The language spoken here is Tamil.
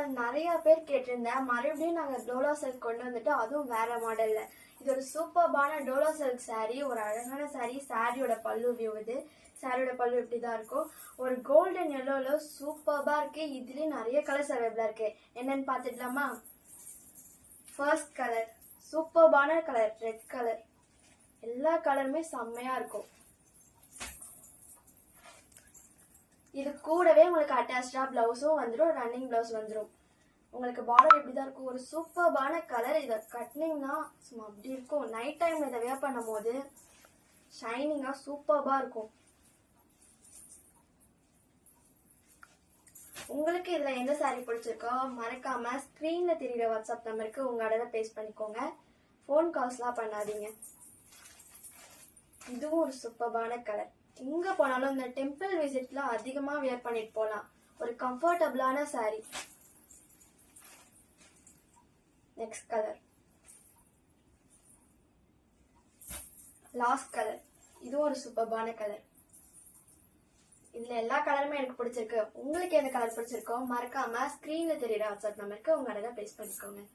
நிறைய பேர் கேட்டிருந்தேன். மறுபடியும் நாங்க டோலா சில்க் கொண்டு வந்துட்டு, அதுவும் வேற மாடல்ல. இது ஒரு சூப்பர்பான டோலா சில்க் saree, ஒரு அழகான saree. சாரியோட பல்லு வியூ இது. சாரியோட பல்லு இப்படிதான் இருக்கும். ஒரு கோல்டன் எல்லோல சூப்பர்பா இருக்கு. இதுலயும் நிறைய கலர்ஸ் அவைலபிளா இருக்கு. என்னன்னு பாத்துக்கலாமா? ஃபர்ஸ்ட் கலர் சூப்பர்பான கலர், ரெட் கலர். எல்லா கலருமே செம்மையா இருக்கும். இது கூடவே உங்களுக்கு அட்டாச்சா பிளவுஸும் வந்துடும், ரன்னிங் பிளவுஸ் வந்துடும். உங்களுக்கு பார்டர் இப்படிதான் இருக்கும். ஒரு சூப்பர்பான கலர். இதை கட்டினீங்கன்னா சும்மா அப்படி இருக்கும். நைட் டைம்ல இதை வேர் பண்ணும் போது ஷைனிங்கா சூப்பர்பா இருக்கும். உங்களுக்கு இதுல எந்த சாரி பிடிச்சிருக்கோ மறக்காம ஸ்கிரீன்ல தெரியுற வாட்ஸ்அப் நம்பருக்கு உங்க ஆர்டரை பேஸ்ட் பண்ணிக்கோங்க. போன் கால்ஸ்லாம் பண்ணாதீங்க. இதுவும் ஒரு சூப்பர்பான கலர். எங்க போனாலும் இந்த டெம்பிள் விசிட்ல அதிகமா வியர் பண்ணிட்டு போலாம். ஒரு கம்ஃபர்டபுளான sari. Next colour last colour. இதுவும் ஒரு சூப்பர்பான கலர். இதுல எல்லா கலருமே எனக்கு பிடிச்சிருக்கு. உங்களுக்கு எந்த கலர் பிடிச்சிருக்கோ மறக்காம ஸ்கிரீன்ல தெரியுற வாட்ஸ்அப் நம்பருக்கு உங்க ஆர்டரை பேஸ்ட் பண்ணிக்கோங்க.